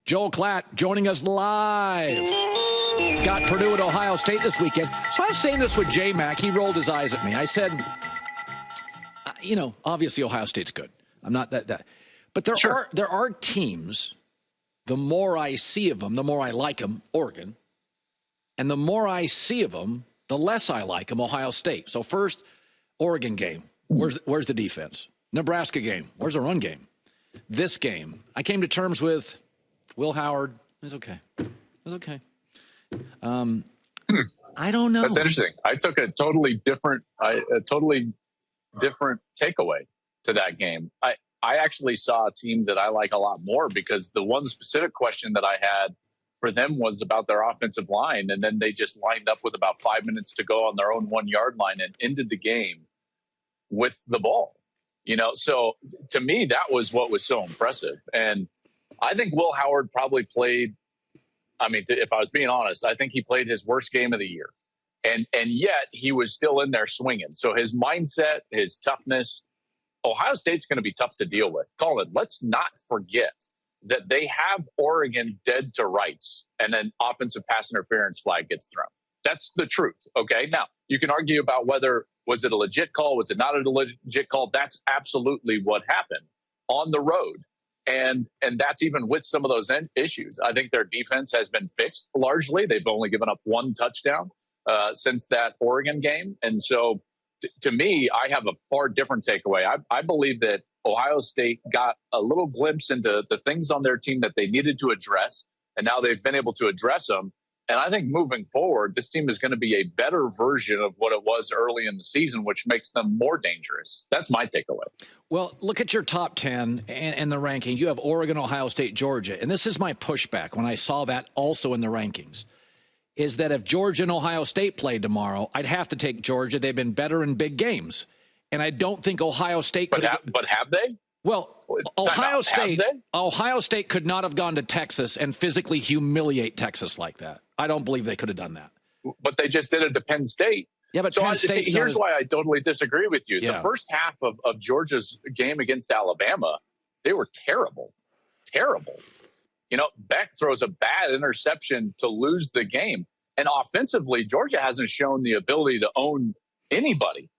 Joel Klatt joining us live. Got Purdue at Ohio State this weekend. So I was saying this with J-Mac. He rolled his eyes at me. I said, obviously Ohio State's good. I'm not that. But there are teams, the more I see of them, the more I like them, Oregon. And the more I see of them, the less I like them, Ohio State. So first, Oregon game. Where's the defense? Nebraska game. Where's the run game? This game, I came to terms with Will Howard. It was okay. I don't know. That's interesting. I took a totally different takeaway to that game. I actually saw a team that I like a lot more because the one specific question that I had for them was about their offensive line. And then they just lined up with about 5 minutes to go on their own 1 yard line and ended the game with the ball. So to me, that was what was so impressive. And I think Will Howard probably played, if I was being honest, I think he played his worst game of the year. And yet he was still in there swinging. So his mindset, his toughness, Ohio State's going to be tough to deal with. Colin, let's not forget that they have Oregon dead to rights and an offensive pass interference flag gets thrown. That's the truth. Okay. Now you can argue about whether was it a legit call? Was it not a legit call? That's absolutely what happened on the road. And that's even with some of those issues. I think their defense has been fixed largely. They've only given up 1 touchdown since that Oregon game. And so to me, I have a far different takeaway. I believe that Ohio State got a little glimpse into the things on their team that they needed to address. And now they've been able to address them. And I think moving forward, this team is going to be a better version of what it was early in the season, which makes them more dangerous. That's my takeaway. Well, look at your top 10 and the rankings. You have Oregon, Ohio State, Georgia. And this is my pushback when I saw that also in the rankings, is that if Georgia and Ohio State played tomorrow, I'd have to take Georgia. They've been better in big games. And I don't think Ohio State could have. But have they? Well, Ohio State could not have gone to Texas and physically humiliate Texas like that. I don't believe they could have done that. But they just did it to Penn State. Yeah, but Penn State. Here's why I totally disagree with you. Yeah. The first half of Georgia's game against Alabama, they were terrible. Terrible. Beck throws a bad interception to lose the game. And offensively, Georgia hasn't shown the ability to own anybody.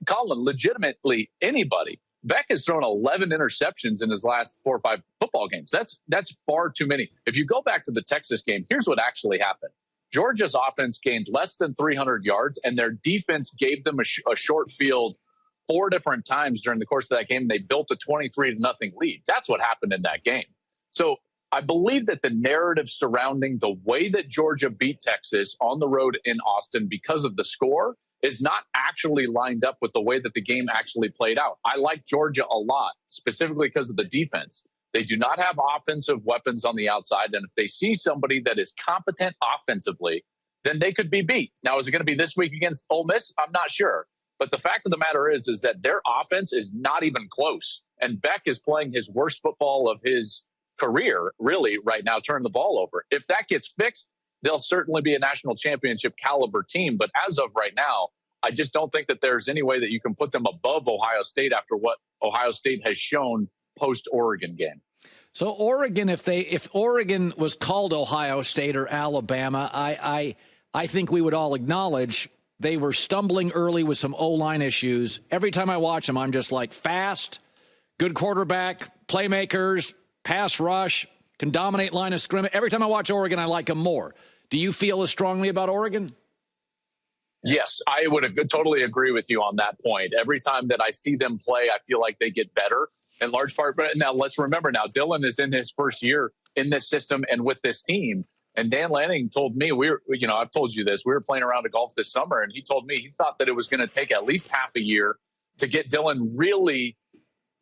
Colin, legitimately anybody. Beck has thrown 11 interceptions in his last 4 or 5 football games. That's far too many. If you go back to the Texas game, here's what actually happened. Georgia's offense gained less than 300 yards, and their defense gave them a short field 4 different times during the course of that game. They built a 23-0 lead. That's what happened in that game. So I believe that the narrative surrounding the way that Georgia beat Texas on the road in Austin because of the score is not actually lined up with the way that the game actually played out. I like Georgia a lot, specifically because of the defense. They do not have offensive weapons on the outside, and if they see somebody that is competent offensively, then they could be beat. Now, is it going to be this week against Ole Miss? I'm not sure. But the fact of the matter is that their offense is not even close, and Beck is playing his worst football of his career, really, right now, turning the ball over. If that gets fixed, they'll certainly be a national championship caliber team. But as of right now, I just don't think that there's any way that you can put them above Ohio State after what Ohio State has shown post-Oregon game. So Oregon, if Oregon was called Ohio State or Alabama, I think we would all acknowledge they were stumbling early with some O-line issues. Every time I watch them, I'm just like, fast, good quarterback, playmakers, pass rush, can dominate line of scrimmage. Every time I watch Oregon, I like them more. Do you feel as strongly about Oregon? Yes, I would totally agree with you on that point. Every time that I see them play, I feel like they get better in large part. But now let's remember now, Dylan is in his first year in this system and with this team. And Dan Lanning told me, I've told you this, we were playing around at golf this summer, and he told me he thought that it was going to take at least half a year to get Dylan really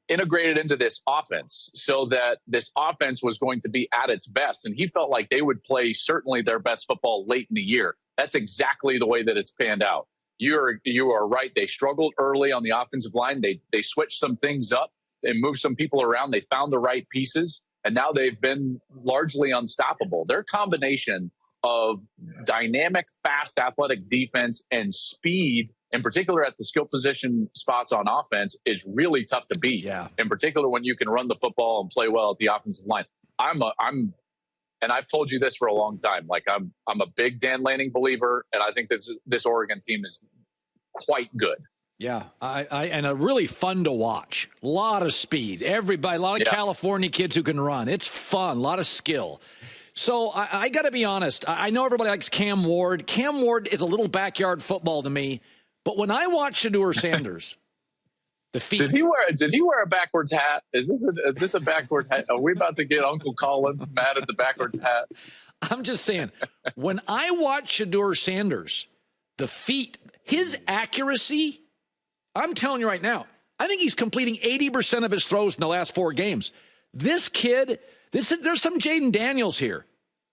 integrated into this offense so that this offense was going to be at its best. And he felt like they would play certainly their best football late in the year. That's exactly the way that it's panned out. You are right. They struggled early on the offensive line. They switched some things up. They moved some people around. They found the right pieces. And now they've been largely unstoppable. Their combination of dynamic, fast, athletic defense and speed, in particular at the skill position spots on offense, is really tough to beat. Yeah. In particular, when you can run the football and play well at the offensive line. I'm And I've told you this for a long time. Like I'm a big Dan Lanning believer, and I think this Oregon team is quite good. Yeah, and a really fun to watch. A lot of speed. Everybody, a lot of California kids who can run. It's fun, a lot of skill. So I got to be honest. I know everybody likes Cam Ward. Cam Ward is a little backyard football to me. But when I watch Shedeur Sanders, the feet. Did he wear a backwards hat? Is this a backwards hat? Are we about to get Uncle Colin mad at the backwards hat? I'm just saying, when I watch Shedeur Sanders, the feet, his accuracy, I'm telling you right now, I think he's completing 80% of his throws in the last 4 games. This kid, there's some Jaden Daniels here.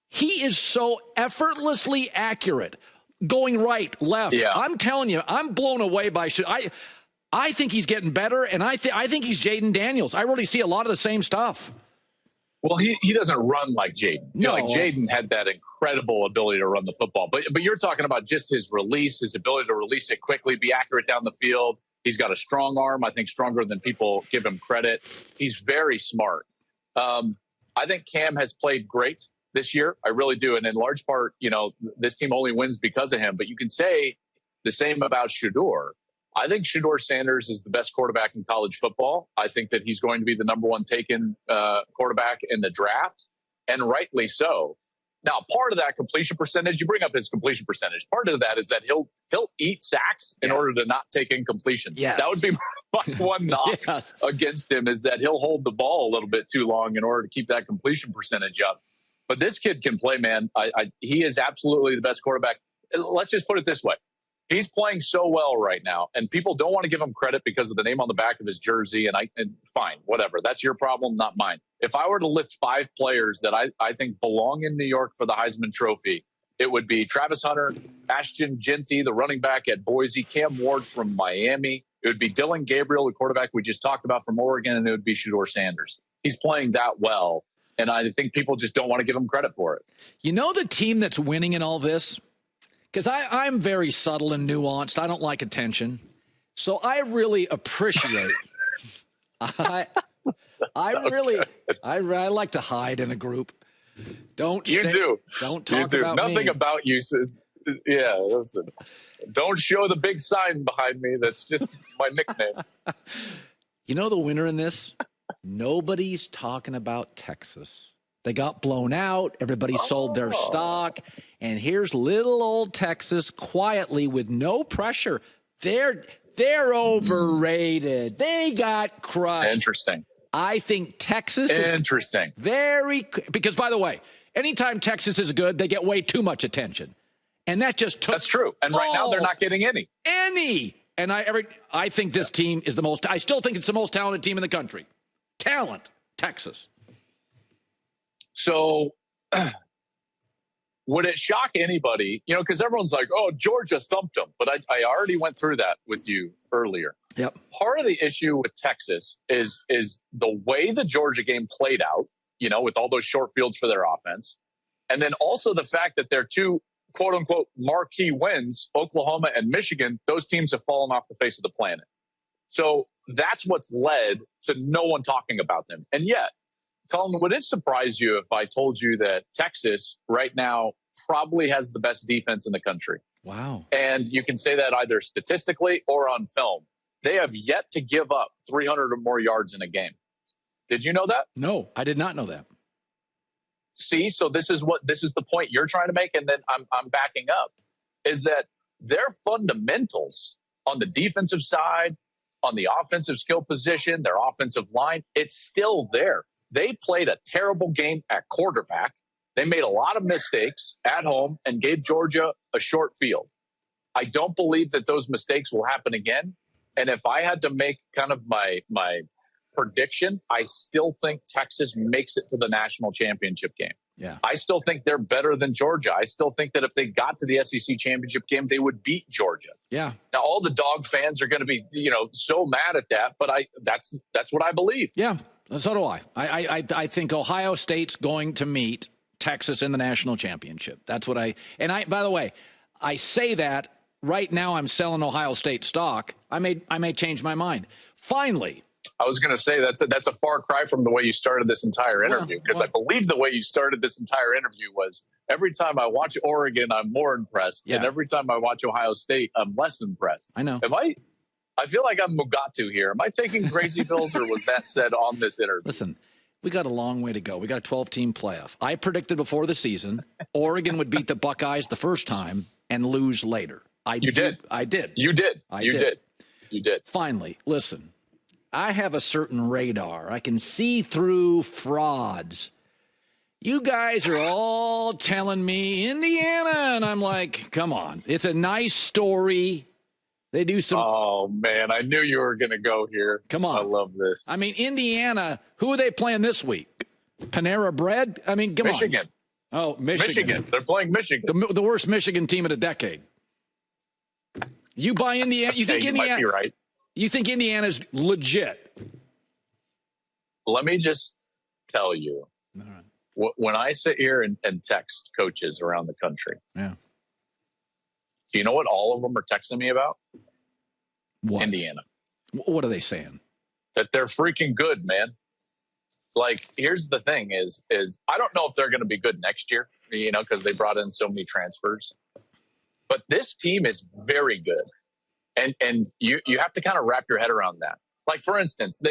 He is so effortlessly accurate, going right, left. Yeah. I'm telling you, I'm blown away by I think he's getting better, and I think he's Jaden Daniels. I really see a lot of the same stuff. Well, he doesn't run like Jaden. No. Like Jaden had that incredible ability to run the football. But you're talking about just his release, his ability to release it quickly, be accurate down the field. He's got a strong arm, I think stronger than people give him credit. He's very smart. I think Cam has played great this year. I really do. And in large part, this team only wins because of him. But you can say the same about Shedeur. I think Shedeur Sanders is the best quarterback in college football. I think that he's going to be the number 1 taken quarterback in the draft, and rightly so. Now, part of that completion percentage, you bring up his completion percentage. Part of that is that he'll eat sacks in order to not take incompletions. Yes. That would be my one knock against him, is that he'll hold the ball a little bit too long in order to keep that completion percentage up. But this kid can play, man. He is absolutely the best quarterback. Let's just put it this way. He's playing so well right now, and people don't want to give him credit because of the name on the back of his jersey. And fine, whatever. That's your problem, not mine. If I were to list 5 players that I think belong in New York for the Heisman Trophy, it would be Travis Hunter, Ashton Jeanty, the running back at Boise, Cam Ward from Miami. It would be Dylan Gabriel, the quarterback we just talked about from Oregon, and it would be Shedeur Sanders. He's playing that well, and I think people just don't want to give him credit for it. You know the team that's winning in all this? Because I'm very subtle and nuanced. I don't like attention. So I really appreciate I like to hide in a group. Don't talk about nothing me. About you says, yeah, listen. Don't show the big sign behind me. That's just my nickname. You know the winner in this? Nobody's talking about Texas. They got blown out. Everybody sold their stock. And here's little old Texas quietly with no pressure. They're overrated. They got crushed. Interesting. I think Texas is interesting. Because, by the way, anytime Texas is good, they get way too much attention. And that just took. That's true. And right now they're not getting any. And I think this team is I still think it's the most talented team in the country. Talent, Texas. So would it shock anybody, because everyone's like, oh, Georgia thumped them. But I already went through that with you earlier. Yep. Part of the issue with Texas is the way the Georgia game played out, with all those short fields for their offense. And then also the fact that their 2, quote unquote, marquee wins, Oklahoma and Michigan, those teams have fallen off the face of the planet. So that's what's led to no one talking about them. And yet, Colin, would it surprise you if I told you that Texas right now probably has the best defense in the country? Wow. And you can say that either statistically or on film. They have yet to give up 300 or more yards in a game. Did you know that? No, I did not know that. See, so this is the point you're trying to make, and then I'm backing up, is that their fundamentals on the defensive side, on the offensive skill position, their offensive line, it's still there. They played a terrible game at quarterback. They made a lot of mistakes at home and gave Georgia a short field. I don't believe that those mistakes will happen again. And if I had to make kind of my prediction, I still think Texas makes it to the national championship game. Yeah. I still think they're better than Georgia. I still think that if they got to the SEC championship game, they would beat Georgia. Yeah. Now, all the dog fans are going to be, so mad at that, but that's what I believe. Yeah. So do I. I think Ohio State's going to meet Texas in the national championship. That's what by the way, I say that right now I'm selling Ohio State stock. I may change my mind. Finally, I was going to say that's a far cry from the way you started this entire interview, because I believe the way you started this entire interview was every time I watch Oregon, I'm more impressed, and every time I watch Ohio State, I'm less impressed. I know. I feel like I'm Mugatu here. Am I taking crazy pills, or was that said on this interview? Listen, we got a long way to go. We got a 12-team playoff. I predicted before the season Oregon would beat the Buckeyes the first time and lose later. You did. I did. You did. You did. Finally, listen. I have a certain radar. I can see through frauds. You guys are all telling me Indiana, and I'm like, come on. It's a nice story. They do some. Oh, man, I knew you were going to go here. Come on. I love this. I mean, Indiana, who are they playing this week? Panera Bread? I mean, come Michigan. on. Oh, Michigan. They're playing Michigan. The worst Michigan team of the decade. You buy Indiana? You think Indiana? You might be right. You think Indiana's legit? Let me just tell you, when I sit here and text coaches around the country, do you know what all of them are texting me about? What? Indiana. What are they saying? That they're freaking good, man. Like, here's the thing is I don't know if they're going to be good next year, because they brought in so many transfers. But this team is very good. And you have to kind of wrap your head around that. Like, for instance,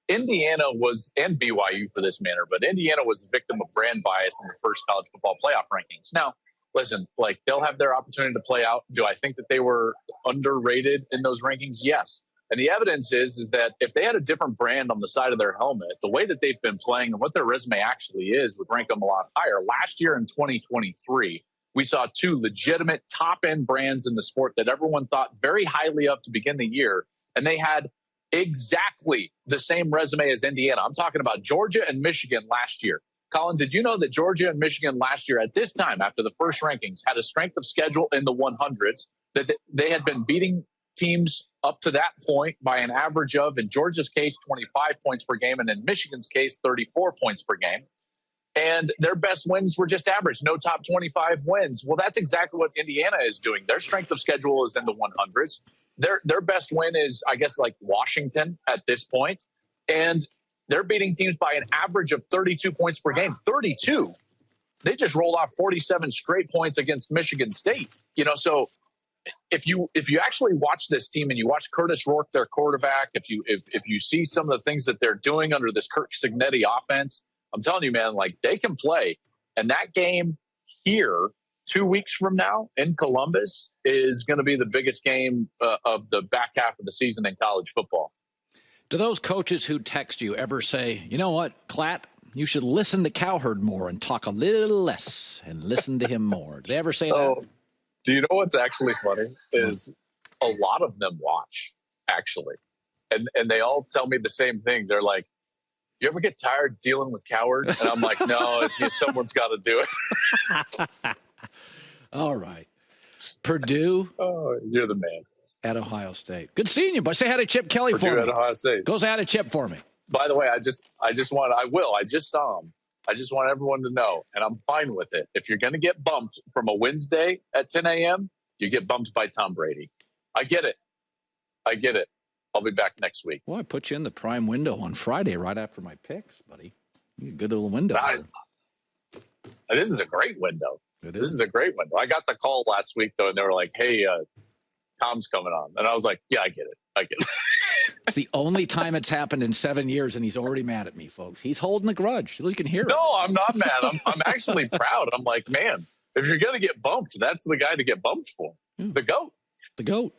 Indiana was, and BYU for this matter, but Indiana was a victim of brand bias in the first college football playoff rankings. Now, listen, like, they'll have their opportunity to play out. Do I think that they were underrated in those rankings? Yes. And the evidence is that if they had a different brand on the side of their helmet, the way that they've been playing and what their resume actually is would rank them a lot higher. Last year in 2023, we saw two legitimate top-end brands in the sport that everyone thought very highly of to begin the year, and they had exactly the same resume as Indiana. I'm talking about Georgia and Michigan last year. Colin, did you know that Georgia and Michigan last year at this time, after the first rankings, had a strength of schedule in the 100s, that they had been beating teams up to that point by an average of, in Georgia's case, 25 points per game, and in Michigan's case, 34 points per game. And their best wins were just average, no top 25 wins. Well, that's exactly what Indiana is doing. Their strength of schedule is in the 100s. Their best win is, I guess, like Washington at this point. And they're beating teams by an average of 32 points per game. 32. They just rolled off 47 straight points against Michigan State. So if you actually watch this team and you watch Curtis Rourke, their quarterback, if you see some of the things that they're doing under this Kirk Cignetti offense, I'm telling you, man, like, they can play. And that game here 2 weeks from now in Columbus is going to be the biggest game of the back half of the season in college football. Do those coaches who text you ever say, you know what, Klatt, you should listen to Cowherd more and talk a little less and listen to him more? Do they ever say that? Do you know what's actually funny is a lot of them watch, actually. And they all tell me the same thing. They're like, you ever get tired dealing with Cowherd? And I'm like, no, someone's got to do it. All right. Purdue. Oh, you're the man. At Ohio State. Good seeing you, but say hi to Chip Kelly Purdue for me. At Ohio State. Go say hi to Chip for me. By the way, I just saw him. I just want everyone to know, and I'm fine with it. If you're going to get bumped from a Wednesday at 10 a.m., you get bumped by Tom Brady. I get it. I'll be back next week. Well, I put you in the prime window on Friday right after my picks, buddy. You get a good little window. This is a great window. This is a great window. I got the call last week, though, and they were like, hey, Tom's coming on. And I was like, yeah, I get it. It's the only time it's happened in 7 years, and he's already mad at me, folks. He's holding a grudge. You can hear it. No, I'm not mad. I'm actually proud. I'm like, man, if you're going to get bumped, that's the guy to get bumped for. Yeah. The GOAT. The GOAT.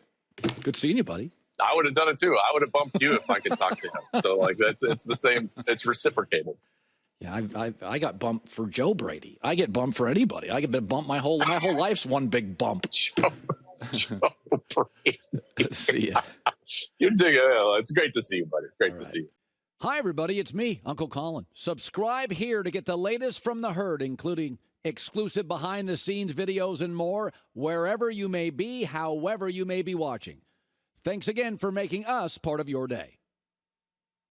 Good seeing you, buddy. I would have done it, too. I would have bumped you if I could talk to him. So, like, it's the same. It's reciprocated. Yeah, I got bumped for Joe Brady. I get bumped for anybody. I get been bumped my whole life's one big bump. Joe Brady. Good to see you. You're digging it. It's great to see you, buddy. Great to see you. Hi, everybody. It's me, Uncle Colin. Subscribe here to get the latest from the herd, including exclusive behind-the-scenes videos and more, wherever you may be, however you may be watching. Thanks again for making us part of your day.